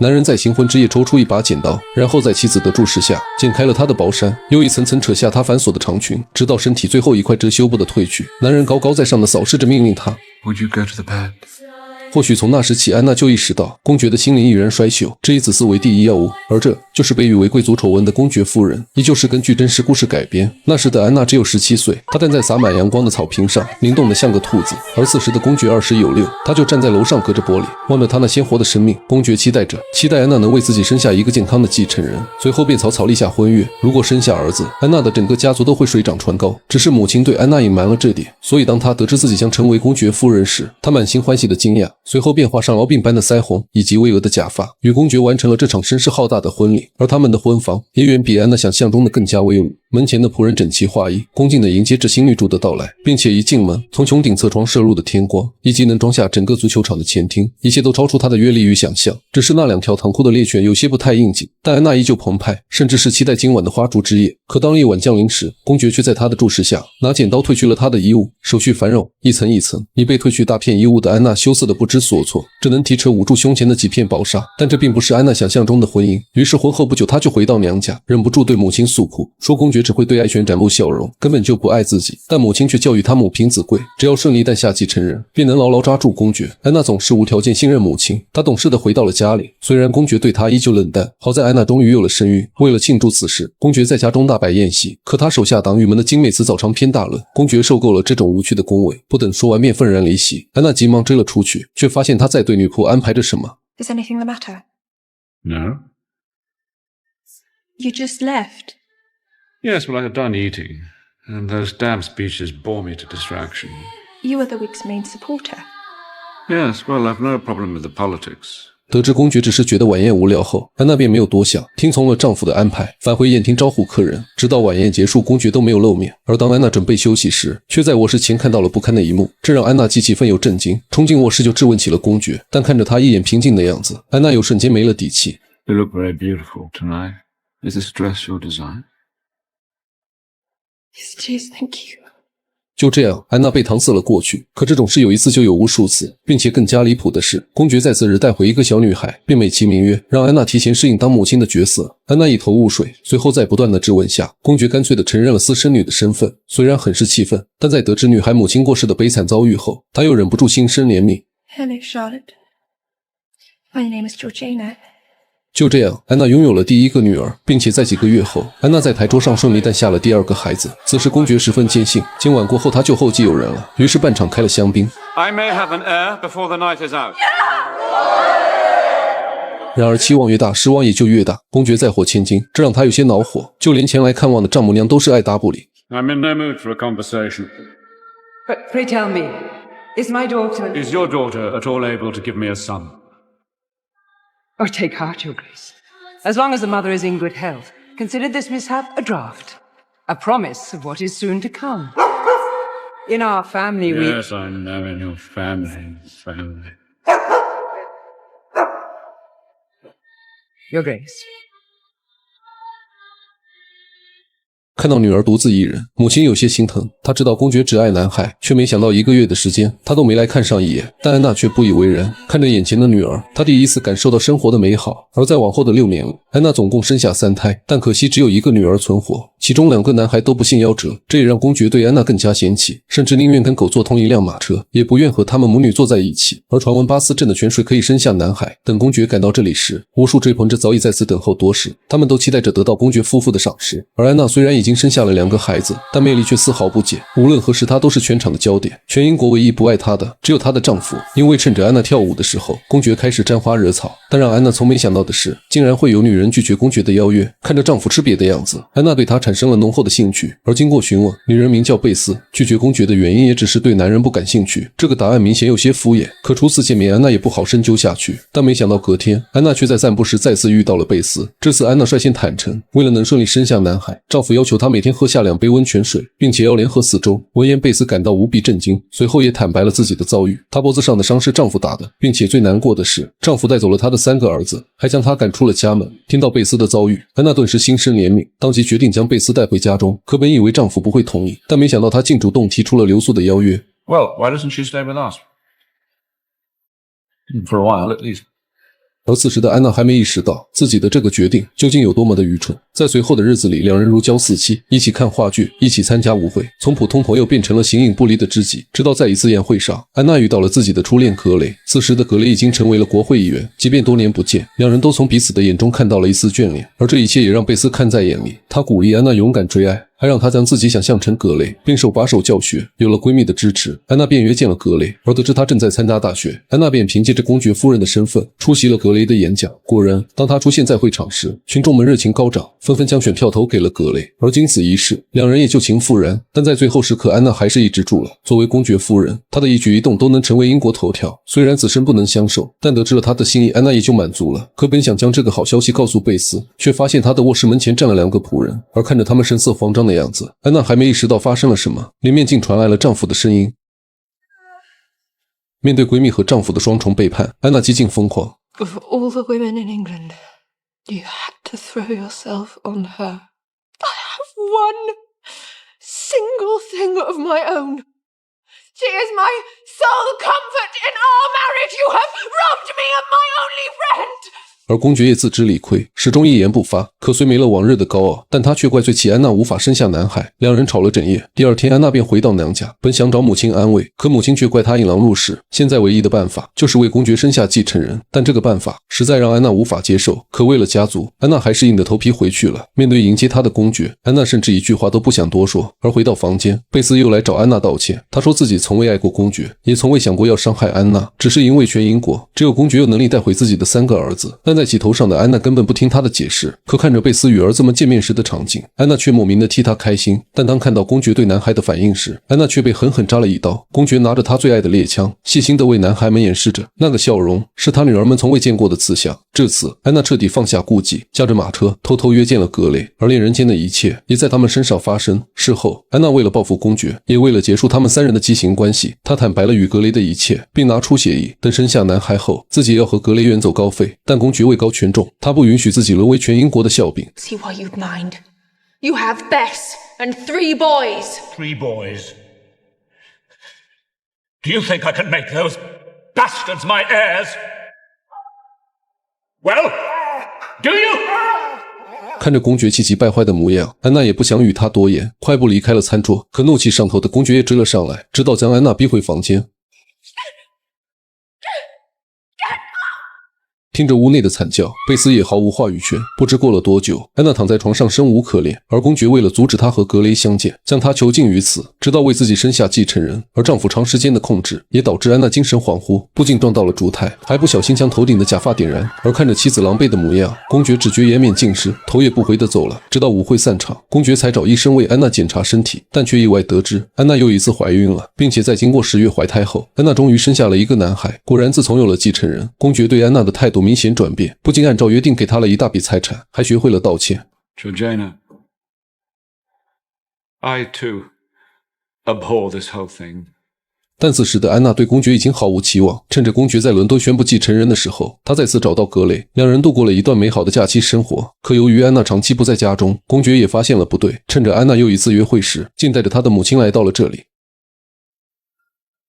男人在新婚之夜抽出一把剪刀，然后在妻子的注视下剪开了她的薄衫，又一层层扯下她繁琐的长裙，直到身体最后一块遮羞布的褪去。男人高高在上的扫视着，命令她 Would you go to the bed? 或许从那时起，安娜就意识到公爵的心灵已然衰朽，这以子嗣为第一要务，而这就是被誉为贵族丑闻的公爵夫人，依旧是根据真实故事改编。那时的安娜只有17岁，她站在洒满阳光的草坪上，灵动得像个兔子，而此时的公爵20有6，他就站在楼上隔着玻璃，望着他那鲜活的生命。公爵期待安娜能为自己生下一个健康的继承人，随后便草草立下婚约。如果生下儿子，安娜的整个家族都会水涨船高。只是母亲对安娜隐瞒了这点，所以当她得知自己将成为公爵夫人时，她满心欢喜的惊讶，随后便画上痨病般的腮红以及巍峨的假发，与公爵完成了这场声势浩大的婚礼。而他们的婚房也远比安娜想象中的更加威武，门前的仆人整齐划一，恭敬地迎接着新女主的到来，并且一进门，从穹顶侧窗射入的天光，以及能装下整个足球场的前厅，一切都超出她的阅历与想象。只是那2条淌裤的猎犬有些不太应景，但安娜依旧澎湃，甚至是期待今晚的花烛之夜。可当夜晚降临时，公爵却在她的注视下拿剪刀褪去了她的衣物，手续繁缛，一层一层，已被褪去大片衣物的安娜羞涩的不知所措，只能提扯捂住胸前的几片薄纱。但这并不是安娜想象中的婚姻，于是婚后不久，她就回到娘家，忍不住对母亲诉苦，说公爵只会对爱犬展露笑容，根本就不爱自己。但母亲却教育她母凭子贵，只要顺利诞下继承人，便能牢牢抓住公爵。安娜总是无条件信任母亲，她懂事地回到了家里，虽然公爵对她依旧冷淡。好在安娜终于有了身孕，为了庆祝此事，公爵在家中大摆宴席。可他手下党羽们的精美词早长篇大论，公爵受够了这种无趣的恭维，不等说完便愤然离席。安娜急忙追了出去，却发现他在对女仆安排着什么。 Is anything the matter? No? You just left. Yes, well, I had done eating, and those damn speeches bore me to distraction. You were the Whig's main supporter. Yes, well, I've no problem with the politics. 得知公爵只是觉得晚宴无聊后，安娜便没有多想，听从了丈夫的安排，返回宴厅招呼客人。直到晚宴结束，公爵都没有露面。而当安娜准备休息时，却在卧室前看到了不堪的一幕，这让安娜既气愤又震惊，冲进卧室就质问起了公爵。但看着他一眼平静的样子，安娜又瞬间没了底气。 You look very beautiful tonight. Is this dress your design? Yes, it is, thank you. 就这样，安娜被搪塞了过去。可这种事有一次就有无数次，并且更加离谱的是，公爵在次日带回一个小女孩，并美其名曰让安娜提前适应当母亲的角色。安娜一头雾水，随后在不断的质问下，公爵干脆地承认了私生女的身份。虽然很是气愤，但在得知女孩母亲过世的悲惨遭遇后，他又忍不住心生怜悯。 Hello, Charlotte. My name is Georgina. 就这样，安娜拥有了第一个女儿，并且在几个月后，安娜在牌桌上顺利诞下了第2个孩子。此时公爵十分坚信，今晚过后他就后继有人了，于是半场开了香槟。 I may have an heir before the night is out. 然而期望越大，失望也就越大。公爵再获千金，这让他有些恼火，就连前来看望的丈母娘都是爱答不理。 I'm in no mood for a conversation. But pray tell me, is my daughter... Is your daughter at all able to give me a son? Oh, take heart, Your Grace. As long as the mother is in good health, consider this mishap a draft. A promise of what is soon to come. In our family, Yes, I know, in your family. Your Grace. 看到女儿独自一人，母亲有些心疼。她知道公爵只爱男孩，却没想到1个月的时间，他都没来看上一眼。但安娜却不以为然，看着眼前的女儿，她第一次感受到生活的美好。而在往后的6年里，安娜总共生下3胎，但可惜只有1个女儿存活，其中2个男孩都不幸夭折。这也让公爵对安娜更加嫌弃，甚至宁愿跟狗坐同一辆马车，也不愿和他们母女坐在一起。而传闻巴斯镇的泉水可以生下男孩。等公爵赶到这里时，无数追捧者早已在此等候多时，他们都期待着得到公爵夫妇的赏识。而安娜虽然已经生下了2个孩子，但魅力却丝毫不减。无论何时，她都是全场的焦点。全英国唯一不爱她的，只有她的丈夫。因为趁着安娜跳舞的时候，公爵开始沾花惹草。但让安娜从没想到的是，竟然会有女人拒绝公爵的邀约。看着丈夫吃瘪的样子，安娜对他产生了浓厚的兴趣。而经过询问，女人名叫贝斯，拒绝公爵的原因也只是对男人不感兴趣。这个答案明显有些敷衍。可初次见面，安娜也不好深究下去。但没想到隔天，安娜却在散步时再次遇到了贝斯。这次安娜率先坦诚，为了能顺利生下男孩，丈夫要求她每天喝下2杯温泉水，并且要连喝4周。闻言，贝斯感到无比震惊，随后也坦白了自己的遭遇。她脖子上的伤是丈夫打的，并且最难过的是，丈夫带走了她的3个儿子，还将她赶出了家门。听到贝斯的遭遇，安娜顿时心生怜悯，当即决定将贝斯带回家中。可本以为丈夫不会同意，但没想到他竟主动提出了留宿的邀约。 Well, why doesn't she stay with us? For a while, at least. 而此时的安娜还没意识到自己的这个决定究竟有多么的愚蠢。在随后的日子里，两人如胶似漆，一起看话剧，一起参加舞会，从普通朋友变成了形影不离的知己。直到在一次宴会上，安娜遇到了自己的初恋格雷。此时的格雷已经成为了国会议员，即便多年不见，两人都从彼此的眼中看到了一丝眷恋，而这一切也让贝斯看在眼里。他鼓励安娜勇敢追爱，还让她将自己想象成格雷，并手把手教学。有了闺蜜的支持，安娜便约见了格雷，而得知他正在参加大学，安娜便凭借着公爵夫人的身份出席了格雷的演讲。果然，当他出现在会场时，群众们热情高涨，纷纷将选票投给了格雷。而经此一事，两人也就情复燃。但在最后时刻，安娜还是抑制住了。作为公爵夫人，她的一举一动都能成为英国头条。虽然此生不能相守，但得知了他的心意，安娜也就满足了。可本想将这个好消息告诉贝斯，却发现他的卧室门前站了2个仆人，而看着他们神色慌张的样子，安娜还没意识到发生了什么，里面竟传来了丈夫的声音。面对闺蜜和丈夫的双重背叛，安娜几近疯狂。 Of all the women in England, you had to throw yourself on her. I have one single thing of my own. She is my sole comfort in our marriage. You have robbed me of my only friend. 而公爵也自知理亏，始终一言不发。可虽没了往日的高傲，但他却怪罪起安娜无法生下男孩。两人吵了整夜。第二天，安娜便回到娘家，本想找母亲安慰，可母亲却怪她引狼入室。现在唯一的办法就是为公爵生下继承人，但这个办法实在让安娜无法接受。可为了家族，安娜还是硬着头皮回去了。面对迎接她的公爵，安娜甚至一句话都不想多说。而回到房间，贝斯又来找安娜道歉。他说自己从未爱过公爵，也从未想过要伤害安娜，只是因为全英国只有公爵有能力带回自己的3个儿子。但在气头上的安娜根本不听他的解释，可看着贝斯与儿子们见面时的场景，安娜却莫名的替他开心。但当看到公爵对男孩的反应时，安娜却被狠狠扎了一刀。公爵拿着他最爱的猎枪，细心地为男孩们演示着，那个笑容是他女儿们从未见过的慈祥。至此，安娜彻底放下顾忌，驾着马车偷偷约见了格雷，而恋人间的一切也在他们身上发生。事后，安娜为了报复公爵，也为了结束他们3人的畸形关系，她坦白了与格雷的一切，并拿出协议，等生下男孩后，自己要和格雷远走高飞。但公爵位高权重，他不允许自己沦为全英国的笑柄。 See why you'd mind. You have Bess and 3 boys. 3 boys? Do you think I can make those bastards my heirs? Well, do you? 看着公爵气急败坏的模样，安娜也不想与他多言，快步离开了餐桌。可怒气上头的公爵也追了上来，直到将安娜逼回房间。听着屋内的惨叫，贝斯也毫无话语权。不知过了多久，安娜躺在床上生无可恋，而公爵为了阻止她和格雷相见，将她囚禁于此，直到为自己生下继承人。而丈夫长时间的控制也导致安娜精神恍惚，不仅撞到了烛台，还不小心将头顶的假发点燃。而看着妻子狼狈的模样，公爵只觉颜面尽失，头也不回地走了。直到舞会散场，公爵才找医生为安娜检查身体，但却意外得知安娜又一次怀孕了，并且在经过10月怀胎后，安娜终于生下了一个男孩。果然，自从有了继承人，公爵对安娜的态度明显转变，不仅按照约定给她了一大笔财产，还学会了道歉。 Georgiana, I too abhor this whole thing. 但此时的安娜对公爵已经毫无期望。趁着公爵在伦敦宣布继承人的时候，她再次找到格雷，两人度过了一段美好的假期生活。可由于安娜长期不在家中，公爵也发现了不对，趁着安娜又一次约会时，竟带着她的母亲来到了这里。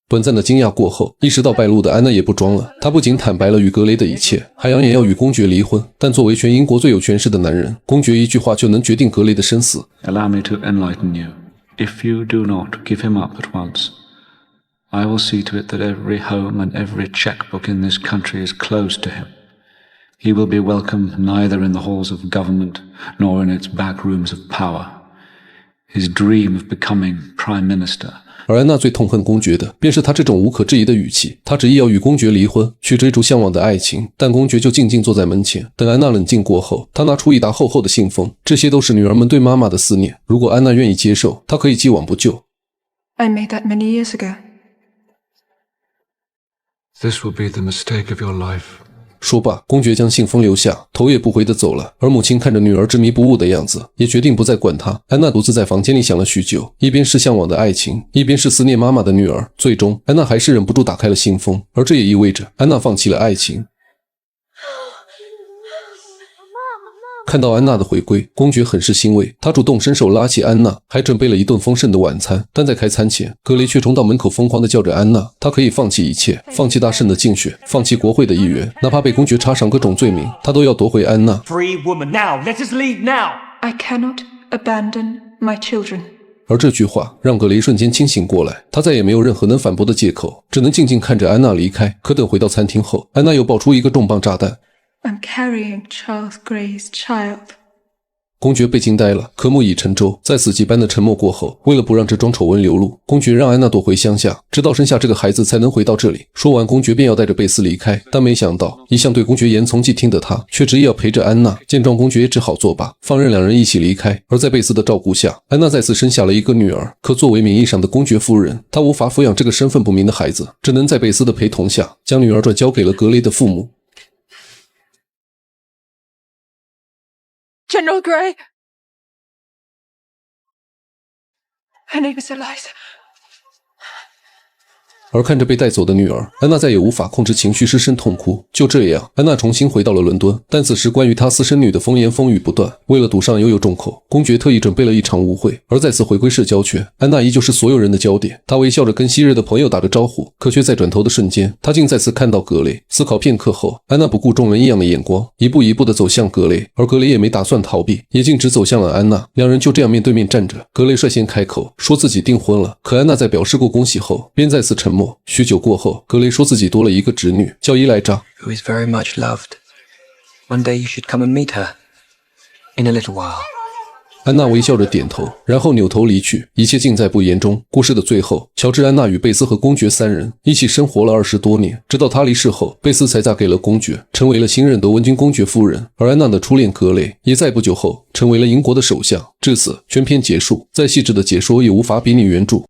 短暂的惊讶过后，意识到败露的安娜也不装了。她不仅坦白了与格雷的一切，还扬言要与公爵离婚。但作为全英国最有权势的男人，公爵一句话就能决定格雷的生死。Allow me to enlighten you. If you do not give him up at once, I will see to it that every home and every checkbook in this country is closed to him. He will be welcome neither in the halls of government nor in its back rooms of power. His dream of becoming Prime Minister. 而安娜最痛恨公爵的，便是他这种无可置疑的语气。她执意要与公爵离婚，去追逐向往的爱情，但公爵就静静坐在门前。等安娜冷静过后，他拿出一沓厚厚的信封，这些都是女儿们对妈妈的思念。如果安娜愿意接受，她可以既往不咎。I made that many years ago. This will be the mistake of your life. 说罢，公爵将信封留下，头也不回地走了。而母亲看着女儿执迷不悟的样子，也决定不再管她。安娜独自在房间里想了许久，一边是向往的爱情，一边是思念妈妈的女儿。最终，安娜还是忍不住打开了信封，而这也意味着安娜放弃了爱情。看到安娜的回归，公爵很是欣慰，他主动伸手拉起安娜，还准备了一顿丰盛的晚餐。但在开餐前，格雷却冲到门口疯狂地叫着安娜，他可以放弃一切，放弃大圣的竞选，放弃国会的议员，哪怕被公爵插上各种罪名，他都要夺回安娜。 Free woman now. Let us leave now. I cannot abandon my children. 而这句话让格雷瞬间清醒过来，他再也没有任何能反驳的借口，只能静静看着安娜离开。可等回到餐厅后，安娜又爆出一个重磅炸弹。 I'm carrying Charles Grey's child. 公爵被惊呆了，科目已沉舟。在死寂般的沉默过后，为了不让这桩丑闻流露，公爵让安娜躲回乡下，直到生下这个孩子才能回到这里。说完，公爵便要带着贝斯离开，但没想到一向对公爵言从计听的他，却执意要陪着安娜。见状，公爵也只好作罢，放任两人一起离开。而在贝斯的照顾下，安娜再次生下了一个女儿。可作为名义上的公爵夫人，她无法抚养这个身份不明的孩子，只能在贝斯的陪同下，将女儿转交给了格雷的父母。 General Grey. Her name is Eliza. 而看着被带走的女儿，安娜再也无法控制情绪，失声痛哭。就这样，安娜重新回到了伦敦。但此时关于她私生女的风言风语不断。为了堵上悠悠众口，公爵特意准备了一场舞会。而再次回归社交圈，安娜依旧是所有人的焦点。她微笑着跟昔日的朋友打着招呼，可却在转头的瞬间，她竟再次看到格雷。思考片刻后，安娜不顾众人异样的眼光，一步一步地走向格雷。而格雷也没打算逃避，也径直走向了安娜。两人就这样面对面站着。格雷率先开口说自己订婚了，可安娜在表示过恭喜后，便再次沉默。许久过后，格雷说自己多了一个侄女，叫伊莱扎。 Who is very much loved. One day you should come and meet her. In a little while. 安娜微笑着点头，然后扭头离去，一切尽在不言中。故事的最后，乔治、安娜与贝斯和公爵三人一起生活了20多年，直到他离世后，贝斯才嫁给了公爵，成为了新任德文郡公爵夫人。而安娜的初恋格雷也在不久后成为了英国的首相。至此，全篇结束。再细致的解说也无法比拟原著。